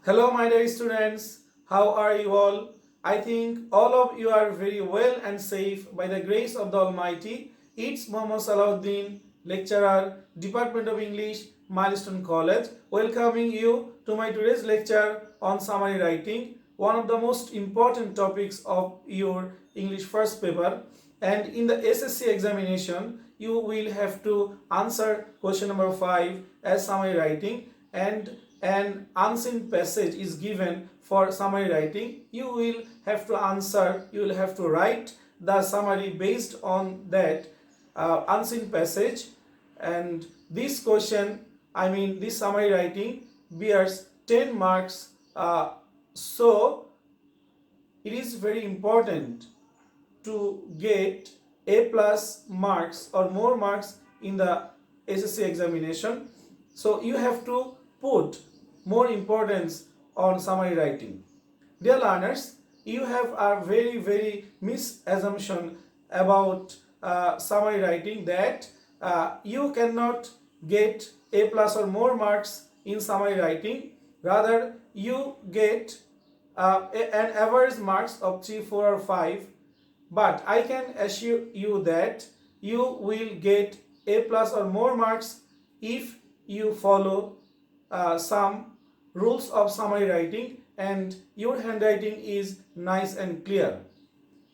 Hello, my dear students. How are you all? I think all of you are very well and safe by the grace of the Almighty. It's Mohammad Salahuddin, lecturer, Department of English, Milestone College, welcoming you to my today's lecture on summary writing, one of the most important topics of your English first paper. And in the SSC examination, you will have to answer question number 5 as summary writing, and an unseen passage is given for summary writing. You will have to answer, you will have to write the summary based on that unseen passage. And this question, this summary writing bears 10 marks. So it is very important to get A plus marks or more marks in the SSC examination. So you have to put more importance on summary writing. Dear learners, you have a very misassumption about summary writing, that you cannot get A plus or more marks in summary writing. Rather, you get an average marks of 3, 4 or 5. But I can assure you that you will get A plus or more marks if you follow some rules of summary writing and your handwriting is nice and clear.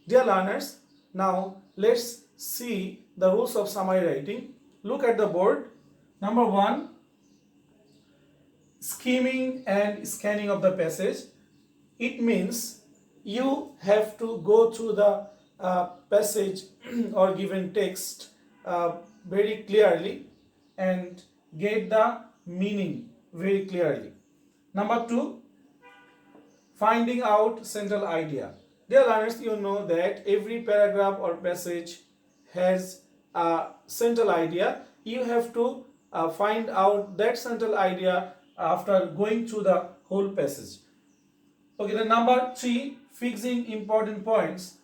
Dear learners, now let's see the rules of summary writing. Look at the board. Number 1, skimming and scanning of the passage. It means you have to go through the passage or given text very clearly and get the meaning very clearly. Number 2, finding out central idea. Dear learners, you know that every paragraph or passage has a central idea. You have to find out that central idea after going through the whole passage. Okay, the number 3, fixing important points.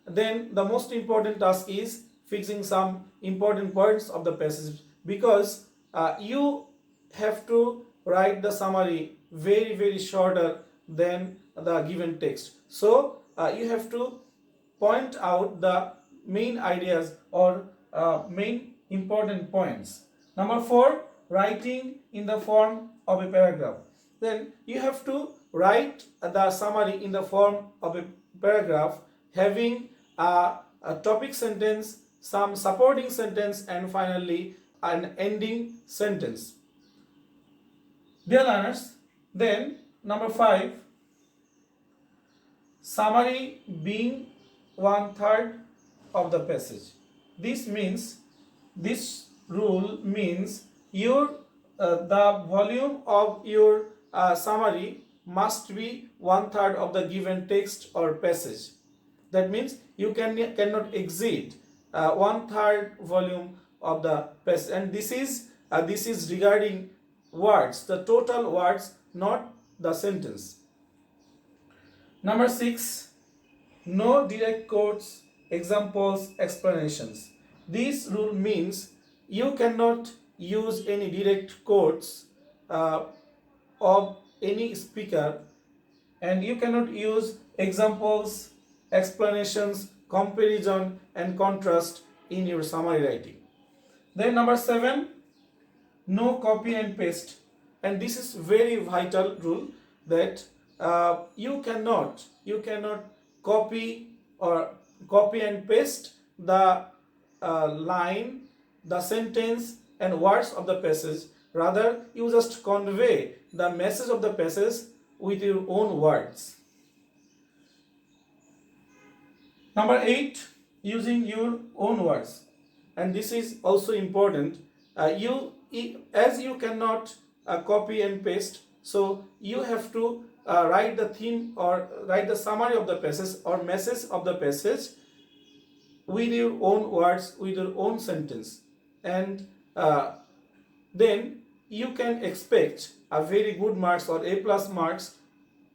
Then the most important task is fixing some important points of the passage, because you have to write the summary very shorter than the given text. So you have to point out the main ideas or main important points. Number 4, writing in the form of a paragraph. Then you have to write the summary in the form of a paragraph, having a topic sentence, some supporting sentence, and finally an ending sentence. Dear learners, then number 5, summary being 1/3 of the passage. This rule means the volume of your summary must be 1/3 of the given text or passage. That means you cannot exceed 1/3 volume of the passage, and this is regarding words, the total words, not the sentence. Number 6, no direct quotes, examples, explanations. This rule means you cannot use any direct quotes of any speaker, and you cannot use examples, explanations, comparison, and contrast in your summary writing. Then number 7, no copy and paste. And this is very vital rule, that you cannot copy and paste the line, the sentence, and words of the passage. Rather, you just convey the message of the passage with your own words. Number 8, using your own words. And this is also important. As you cannot copy and paste, so you have to write the theme or write the summary of the passage or message of the passage with your own words, with your own sentence, and then you can expect a very good marks or A plus marks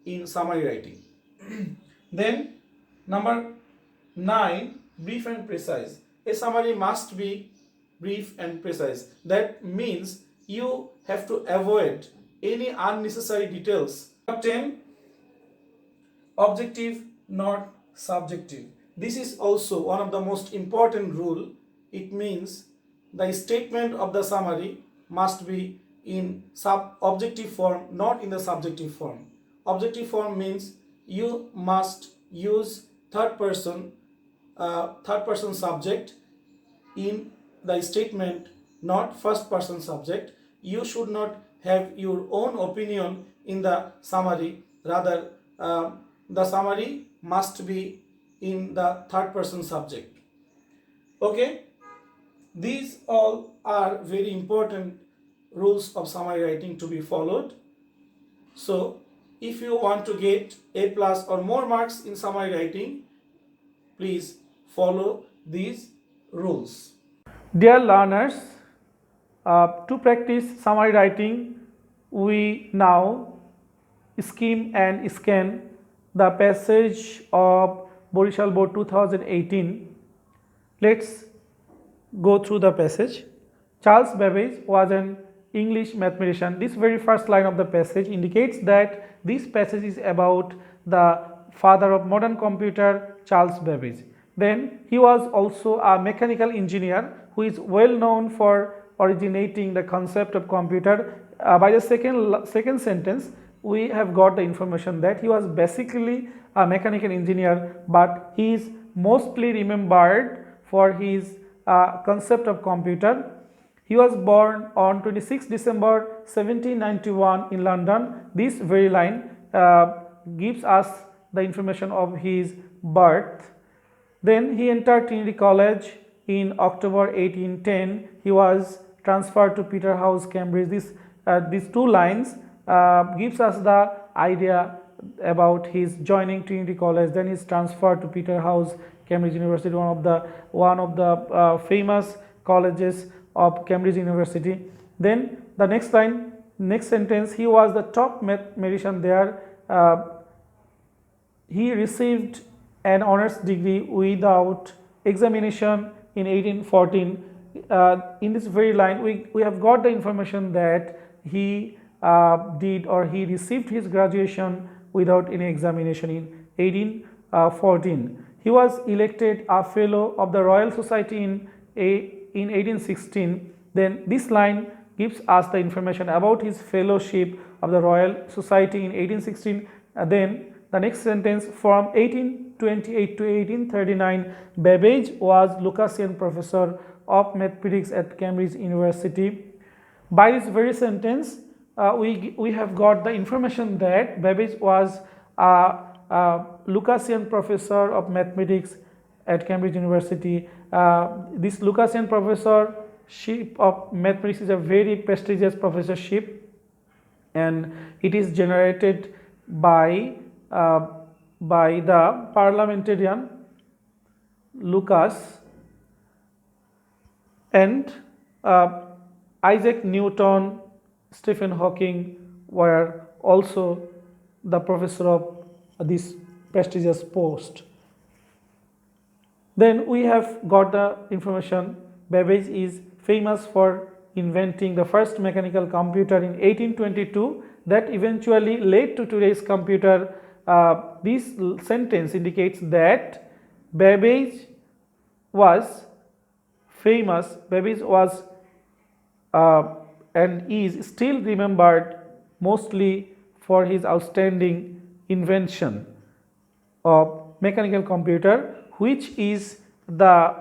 in summary writing. Then number 9, brief and precise. A summary must be brief and precise. That means you have to avoid any unnecessary details. 10. Objective, not subjective. This is also one of the most important rule. It means the statement of the summary must be in objective form, not in the subjective form. Objective form means you must use third person subject in the statement, not first person subject. You should not have your own opinion in the summary. Rather, the summary must be in the third person subject. Okay, these all are very important rules of summary writing to be followed. So if you want to get A plus or more marks in summary writing, please follow these rules. Dear learners, to practice summary writing, we now skim and scan the passage of Borishal Board 2018. Let's go through the passage. Charles Babbage was an English mathematician. This very first line of the passage indicates that this passage is about the father of modern computer, Charles Babbage. Then he was also a mechanical engineer who is well known for originating the concept of computer. By the second sentence, we have got the information that he was basically a mechanical engineer, but he is mostly remembered for his concept of computer. He was born on 26 December 1791 in London. This very line gives us the information of his birth. Then he entered Trinity College in October 1810. He was transferred to Peterhouse, Cambridge. These two lines gives us the idea about his joining Trinity College. Then he's transferred to Peterhouse, Cambridge University, one of the famous colleges of Cambridge University. Then the next line, next sentence, he was the top mathematician there. He received an honors degree without examination in 1814. In this very line, we have got the information that he he received his graduation without any examination in 1814. He was elected a fellow of the Royal Society in 1816. Then this line gives us the information about his fellowship of the Royal Society in 1816. Then the next sentence, from 1828 to 1839, Babbage was Lucasian Professor of Mathematics at Cambridge University. By this very sentence, we have got the information that Babbage was a Lucasian Professor of Mathematics at Cambridge University. This Lucasian Professorship of Mathematics is a very prestigious professorship, and it is generated by the parliamentarian Lucas, and Isaac Newton, Stephen Hawking were also the professor of this prestigious post. Then we have got the information Babbage is famous for inventing the first mechanical computer in 1822 that eventually led to today's computer. This sentence indicates that Babbage was famous. Babbage was and is still remembered mostly for his outstanding invention of mechanical computer, which is the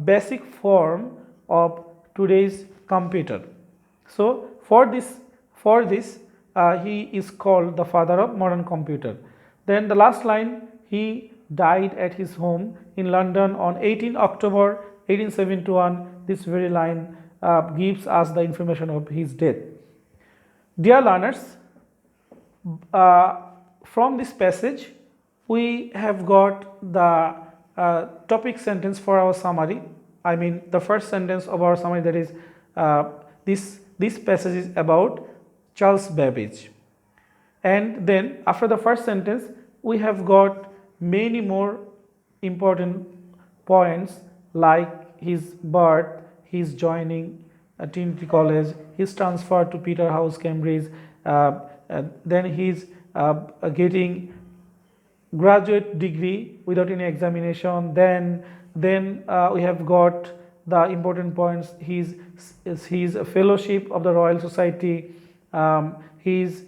basic form of today's computer. So for this he is called the father of modern computer. Then the last line, he died at his home in London on 18 October 1871. This very line gives us the information of his death. Dear learners, from this passage we have got the topic sentence for our summary. I mean the first sentence of our summary, that is this passage is about Charles Babbage. And then after the first sentence we have got many more important points like his birth, his joining Trinity College. He's transferred to Peterhouse, Cambridge. Then he's getting graduate degree without any examination. Then we have got the important points. He's a fellowship of the Royal Society. He's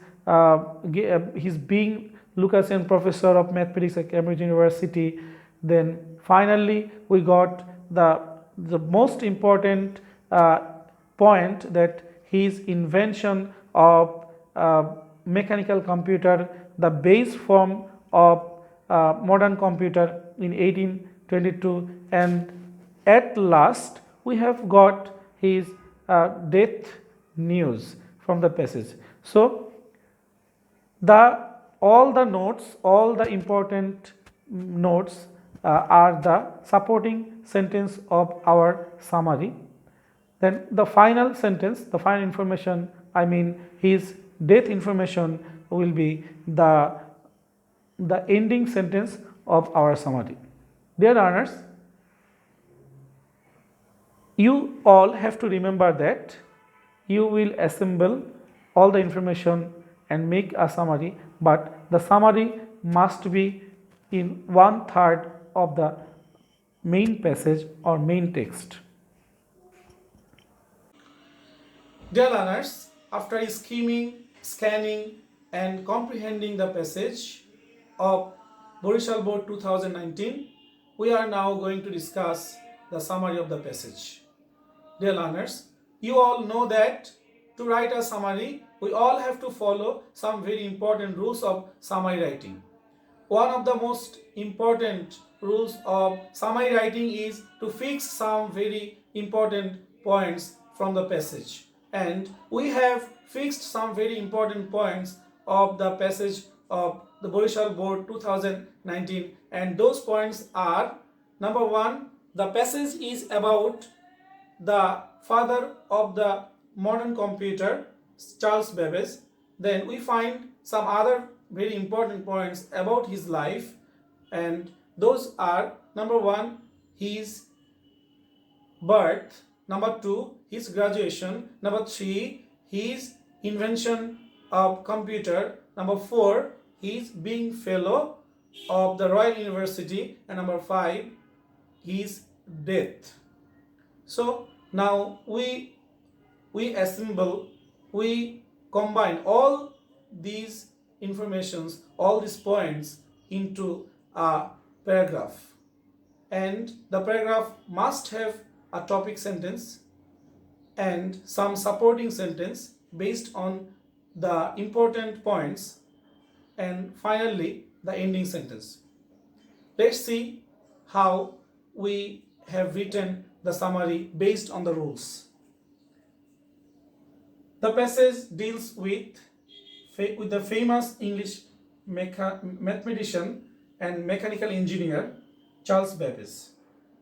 being Lucasian Professor of Mathematics at Cambridge University. Then finally we got the most important point, that his invention of mechanical computer, the base form of modern computer in 1822, and at last we have got his death news from the passage. So all the notes, all the important notes are the supporting sentence of our summary. Then the final sentence, the final information, I mean his death information, will be the ending sentence of our summary. Dear learners, you all have to remember that you will assemble all the information and make a summary, but the summary must be in 1/3 of the main passage or main text. Dear learners, after skimming, scanning and comprehending the passage of Borishal Board 2019, we are now going to discuss the summary of the passage. Dear learners, you all know that to write a summary, we all have to follow some very important rules of summary writing. One of the most important rules of summary writing is to fix some very important points from the passage. And we have fixed some very important points of the passage of the Borishal Board 2019, and those points are: number one, the passage is about the father of the modern computer, Charles Babbage. Then we find some other very important points about his life, and those are: number one, his birth; number two, his graduation; number three, his invention of computer; number four, his being fellow of the Royal University; and number five, his death. So now we assemble, we combine all these informations, all these points into a paragraph, and the paragraph must have a topic sentence and some supporting sentence based on the important points, and finally the ending sentence. Let's see how we have written the summary based on the rules. The passage deals with the famous English mathematician and mechanical engineer Charles Babbage.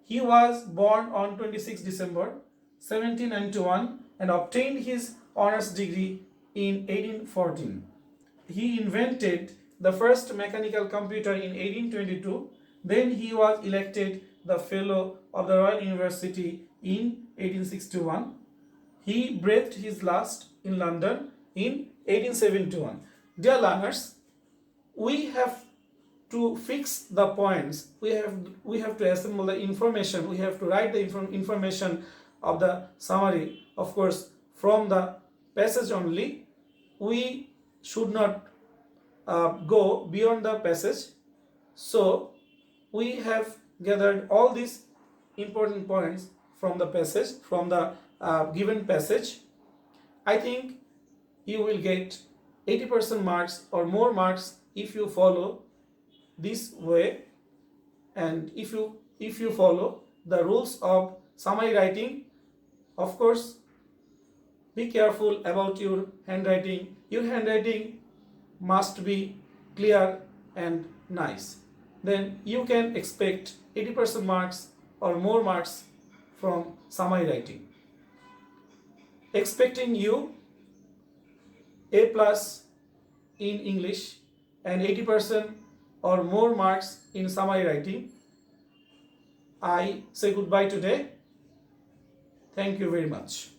He was born on 26 December 1791 and obtained his honors degree in 1814. He invented the first mechanical computer in 1822. Then he was elected the Fellow of the Royal University in 1861. He breathed his last in London in 1871. Dear learners, we have to fix the points. We have to assemble the information. We have to write the information of the summary, of course, from the passage only. We should not go beyond the passage. So we have gathered all these important points from the passage, from the given passage. I think you will get 80% marks or more marks if you follow this way, and if you follow the rules of summary writing. Of course, be careful about your handwriting. Your handwriting must be clear and nice. Then you can expect 80% marks or more marks from summary writing. Expecting you A plus in English and 80% or more marks in summary writing. I say goodbye today. Thank you very much.